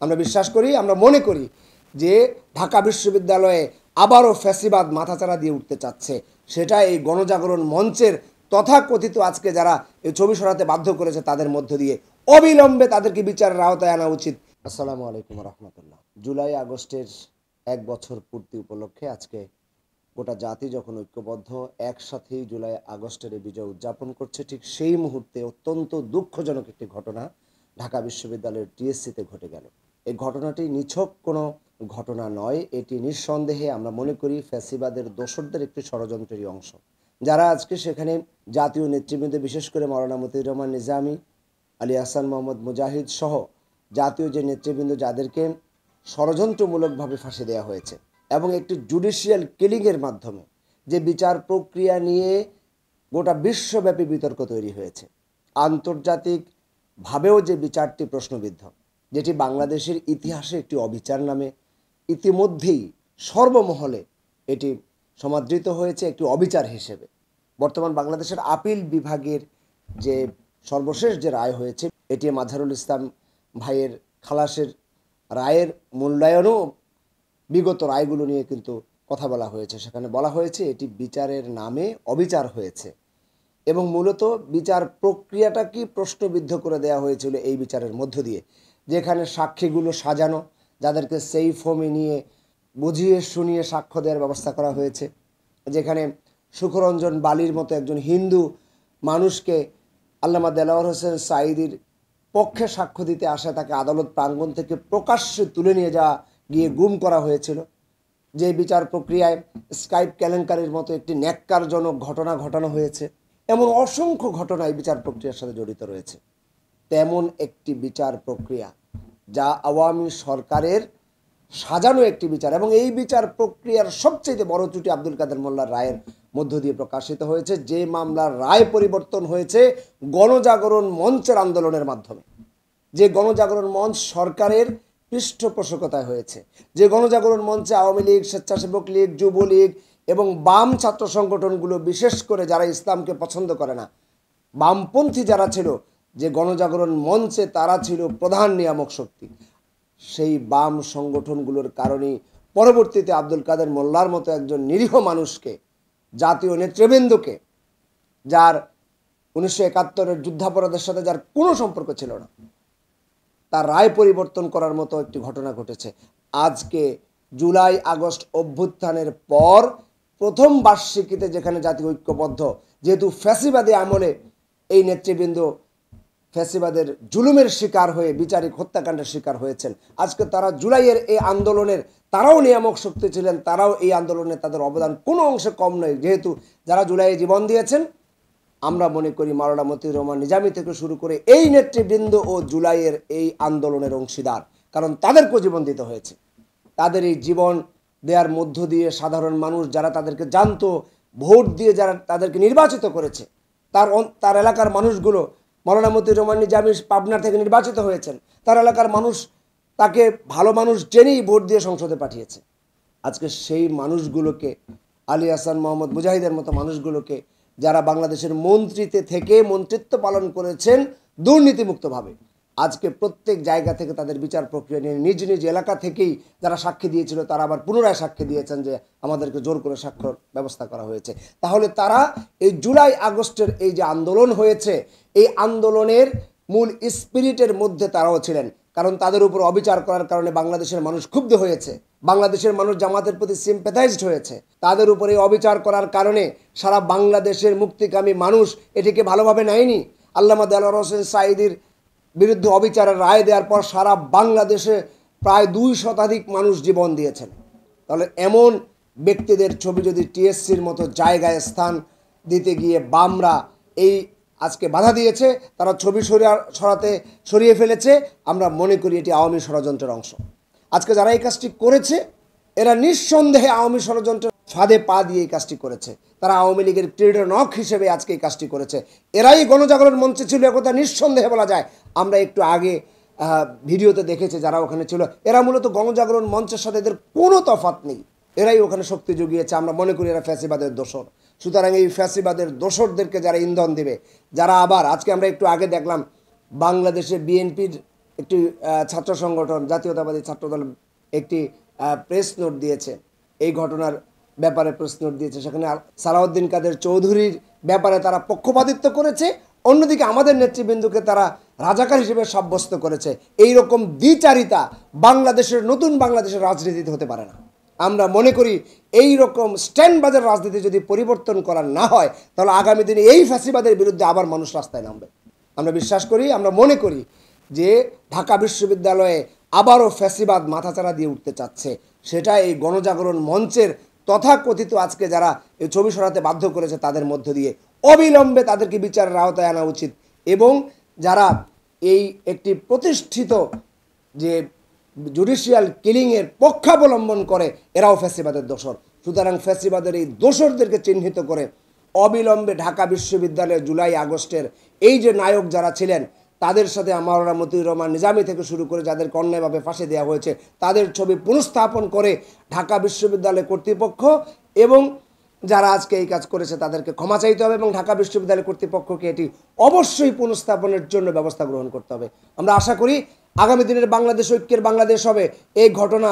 আমরা বিশ্বাস করি, আমরা মনে করি যে ঢাকা বিশ্ববিদ্যালয়ে আবারও ফ্যাসিবাদ মাথাচাড়া দিয়ে উঠতে চাচ্ছে। সেটা এই গণজাগরণ মঞ্চের তথাকথিত আজকে যারা এই ছবি সরাতে বাধ্য করেছে তাদের মধ্য দিয়ে অবিলম্বে তাদেরকে বিচারের আওতায় আনা উচিত। আসসালামু আলাইকুম রহমতুল্লাহ। জুলাই আগস্টের 1 বছর পূর্তি উপলক্ষে আজকে গোটা জাতি যখন ঐক্যবদ্ধ একসাথেই জুলাই আগস্টের এই বিজয় উদযাপন করছে, ঠিক সেই মুহূর্তে অত্যন্ত দুঃখজনক একটি ঘটনা ঢাকা বিশ্ববিদ্যালয়ের টিএসসিতে ঘটে গেল। এই ঘটনাটি নিছক কোনো ঘটনা নয়, এটি নিঃসন্দেহে আমরা মনে করি ফ্যাসিবাদের দোসরদের একটি ষড়যন্ত্রেরই অংশ। যারা আজকে সেখানে জাতীয় নেতৃবৃন্দ, বিশেষ করে মাওলানা মতিউর রহমান নিজামী, আলী আহসান মোহাম্মদ মুজাহিদ সহ জাতীয় যে নেতৃবৃন্দ যাদেরকে ষড়যন্ত্রমূলকভাবে ফাঁসি দেওয়া হয়েছে এবং একটি জুডিশিয়াল কিলিংয়ের মাধ্যমে যে বিচার প্রক্রিয়া নিয়ে গোটা বিশ্বব্যাপী বিতর্ক তৈরি হয়েছে, আন্তর্জাতিকভাবেও যে বিচারটি প্রশ্নবিদ্ধ, যেটি বাংলাদেশের ইতিহাসে একটি অবিচার নামে ইতিমধ্যেই সর্বমহলে এটি সমাদৃত হয়েছে একটি অবিচার হিসেবে। বর্তমান বাংলাদেশের আপিল বিভাগের যে সর্বশেষ যে রায় হয়েছে, এটি মাজহারুল ইসলাম ভাইয়ের খালাসের রায়ের মূল্যায়নও বিগত রায়গুলো নিয়ে কিন্তু কথা বলা হয়েছে। সেখানে বলা হয়েছে এটি বিচারের নামে অবিচার হয়েছে এবং মূলত বিচার প্রক্রিয়াটা কি প্রশ্নবিদ্ধ করে দেওয়া হয়েছিল এই বিচারের মধ্য দিয়ে, যেখানে সাক্ষীগুলো সাজানো, যাদেরকে সেফ হোমে নিয়ে বুঝিয়ে শুনিয়ে সাক্ষ্য দেওয়ার ব্যবস্থা করা হয়েছে, যেখানে সুখরঞ্জন বালির মতো একজন হিন্দু মানুষকে আল্লামা দেলাওয়ার হোসেন সাঈদীর পক্ষে সাক্ষ্য দিতে আসা তাকে আদালত প্রাঙ্গণ থেকে প্রকাশ্যে তুলে নিয়ে যাওয়া গিয়ে গুম করা হয়েছিল, যে বিচার প্রক্রিয়ায় স্কাইপ কেলেঙ্কারির মতো একটি ন্যাক্কারজনক ঘটনা ঘটানো হয়েছে। এমন অসংখ্য ঘটনা এই বিচার প্রক্রিয়ার সাথে জড়িত রয়েছে। তেমন একটি বিচার প্রক্রিয়া যা আওয়ামী সরকারের সাজানো একটি বিচার, এবং এই বিচার প্রক্রিয়ার সবচেয়ে বড় ত্রুটি আব্দুল কাদের মোল্লার রায়ের মধ্য দিয়ে প্রকাশিত হয়েছে, যে মামলার রায় পরিবর্তন হয়েছে গণজাগরণ মঞ্চের আন্দোলনের মাধ্যমে, যে গণজাগরণ মঞ্চ সরকারের পৃষ্ঠপোষকতায় হয়েছে, যে গণজাগরণ মঞ্চে আওয়ামী লীগ, স্বেচ্ছাসেবক লীগ, যুবলীগ এবং বাম ছাত্র সংগঠনগুলো, বিশেষ করে যারা ইসলামকে পছন্দ করে না, বামপন্থী যারা ছিল, যে গণজাগরণ মঞ্চে তারা ছিল প্রধান নিয়ামক শক্তি। সেই বাম সংগঠনগুলোর কারণেই পরবর্তীতে আব্দুল কাদের মোল্লার মতো একজন নিরীহ মানুষকে, জাতীয় নেতৃবৃন্দকে, যার 1971-এর যুদ্ধাপরাধের সাথে যার কোনো সম্পর্ক ছিল না, তার রায় পরিবর্তন করার মতো একটি ঘটনা ঘটেছে। আজকে জুলাই আগস্ট অভ্যুত্থানের পর প্রথম বার্ষিকীতে যেখানে জাতীয় ঐক্যবদ্ধ, যেহেতু ফ্যাসিবাদী আমলে এই নেতৃবৃন্দ ফ্যাসিবাদের জুলুমের শিকার হয়ে বিচারিক হত্যাকাণ্ডের শিকার হয়েছেন, আজকে তারা জুলাইয়ের এই আন্দোলনের তারাও নিয়ামক শক্তি ছিলেন, তারাও এই আন্দোলনে তাদের অবদান কোনো অংশে কম নয়। যেহেতু যারা জুলাইয়ে জীবন দিয়েছেন, আমরা মনে করি মাওলানা মতিউর রহমান নিজামী থেকে শুরু করে এই নেতৃবৃন্দ ও জুলাইয়ের এই আন্দোলনের অংশীদার, কারণ তাদেরকেও জীবন দিতে হয়েছে। তাদের এই জীবন দেওয়ার মধ্য দিয়ে সাধারণ মানুষ যারা তাদেরকে জানতো, ভোট দিয়ে যারা তাদেরকে নির্বাচিত করেছে, তার এলাকার মানুষগুলো, মাওলানা মতিউর রহমান নিজামী পাবনা থেকে নির্বাচিত হয়েছেন, তার এলাকার মানুষ তাকে ভালো মানুষ জেনেই ভোট দিয়ে সংসদে পাঠিয়েছে। আজকে সেই মানুষগুলোকে, আলী আহসান মোহাম্মদ মুজাহিদের মতো মানুষগুলোকে, যারা বাংলাদেশের মন্ত্রীতে থেকে মন্ত্রিত্ব পালন করেছেন দুর্নীতিমুক্তভাবে, আজকে প্রত্যেক জায়গা থেকে তাদের বিচার প্রক্রিয়া নিয়ে নিজ নিজ এলাকা থেকেই যারা সাক্ষী দিয়েছিল তারা আবার পুনরায় সাক্ষী দিয়েছেন যে আমাদেরকে জোর করে সাক্ষ্যর ব্যবস্থা করা হয়েছে। তাহলে তারা এই জুলাই আগস্টের এই যে আন্দোলন হয়েছে, এই আন্দোলনের মূল স্পিরিটের মধ্যে তারাও ছিলেন, কারণ তাদের উপর অবিচার করার কারণে বাংলাদেশের মানুষ ক্ষুব্ধ হয়েছে, বাংলাদেশের মানুষ জামাতের প্রতি সিম্প্যাথাইজড হয়েছে। তাদের উপরে অবিচার করার কারণে সারা বাংলাদেশের মুক্তিকামী মানুষ এটিকে ভালোভাবে নেয়নি। আল্লামা দেলাওয়ার হোসেন সাঈদীর বিরুদ্ধে অবিচারের রায় দেওয়ার পর সারা বাংলাদেশে প্রায় 2 শতাধিক মানুষ জীবন দিয়েছেন। তাহলে এমন ব্যক্তিদের ছবি যদি টিএসসির মতো জায়গায় স্থান দিতে গিয়ে বামরা এই আজকে বাধা দিয়েছে, তারা ছবি সরিয়ে ফেলেছে, আমরা মনে করি এটি আওয়ামী ষড়যন্ত্রের অংশ। আজকে যারা এই কাজটি করেছে এরা নিঃসন্দেহে আওয়ামী ষড়যন্ত্রের ফাঁদে পা দিয়ে এই কাজটি করেছে। তারা আওয়ামী লীগের প্রেরণক হিসেবে আজকে এই কাজটি করেছে। এরাই গণজাগরণ মঞ্চে ছিল, একথা নিঃসন্দেহে বলা যায়। আমরা একটু আগে ভিডিওতে দেখেছি যারা ওখানে ছিল, এরা মূলত গণজাগরণ মঞ্চের সাথে এদের কোনো তফাৎ নেই, এরাই ওখানে শক্তি জুগিয়েছে। আমরা মনে করি এরা ফ্যাসিবাদের দোসর। সুতরাং এই ফ্যাসিবাদের দোসরদেরকে যারা ইন্ধন দেবে, যারা আবার আজকে আমরা একটু আগে দেখলাম বাংলাদেশে বিএনপির একটি ছাত্র সংগঠন জাতীয়তাবাদী ছাত্রদল একটি প্রেস নোট দিয়েছে, এই ঘটনার ব্যাপারে প্রেস নোট দিয়েছে। সেখানে সালাউদ্দিন কাদের চৌধুরীর ব্যাপারে তারা পক্ষপাতিত্ব করেছে, অন্যদিকে আমাদের নেতৃবৃন্দকে তারা রাজাকার হিসেবে সাব্যস্ত করেছে। এই রকম দ্বিচারিতা বাংলাদেশের, নতুন বাংলাদেশের রাজনীতিতে হতে পারে না। আমরা মনে করি এই রকম স্ট্যান্ডবাজের রাজনীতি যদি পরিবর্তন করা না হয়, তাহলে আগামী দিনে এই ফ্যাসিবাদের বিরুদ্ধে আবার মানুষ রাস্তায় নামবে। আমরা বিশ্বাস করি, আমরা মনে করি যে ঢাকা বিশ্ববিদ্যালয়ে আবারও ফ্যাসিবাদ মাথাচাড়া দিয়ে উঠতে চাচ্ছে। সেটা এই গণজাগরণ মঞ্চের তথাকথিত আজকে যারা এই ছবি সরাতে বাধ্য করেছে তাদের মধ্য দিয়ে অবিলম্বে তাদেরকে বিচারের আওতায় আনা উচিত। এবং যারা এই একটি প্রতিষ্ঠিত যে জুডিশিয়াল কিলিংয়ের পক্ষাবলম্বন করে, এরাও ফ্যাসিবাদের দোসর। সুতরাং ফ্যাসিবাদের এই দোসরদেরকে চিহ্নিত করে অবিলম্বে ঢাকা বিশ্ববিদ্যালয়ে জুলাই আগস্টের এই যে নায়ক যারা ছিলেন তাদের সাথে মাওলানা মতিউর রহমান নিজামী থেকে শুরু করে যাদেরকে অন্যায়ভাবে ফাঁসি দেওয়া হয়েছে তাদের ছবি পুনঃস্থাপন করে ঢাকা বিশ্ববিদ্যালয় কর্তৃপক্ষ এবং যারা আজকে এই কাজ করেছে তাদেরকে ক্ষমা চাইতে হবে এবং ঢাকা বিশ্ববিদ্যালয় কর্তৃপক্ষকে এটি অবশ্যই পুনঃস্থাপনের জন্য ব্যবস্থা গ্রহণ করতে হবে। আমরা আশা করি আগামী দিনের বাংলাদেশ ঐক্যের বাংলাদেশ হবে। এই ঘটনা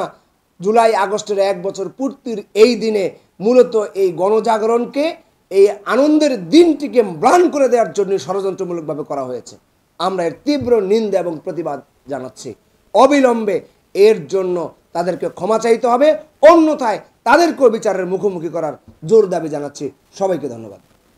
জুলাই আগস্টের 1 বছর পূর্তির এই দিনে মূলত এই গণজাগরণকে, এই আনন্দের দিনটিকে ম্লান করে দেওয়ার জন্য ষড়যন্ত্রমূলকভাবে করা হয়েছে। আমরা এর তীব্র নিন্দা এবং প্রতিবাদ জানাচ্ছি। অবিলম্বে এর জন্য তাদেরকে ক্ষমা চাইতে হবে, অন্যথায় তাদেরকেও বিচারের মুখোমুখি করার জোর দাবি জানাচ্ছি। সবাইকে ধন্যবাদ।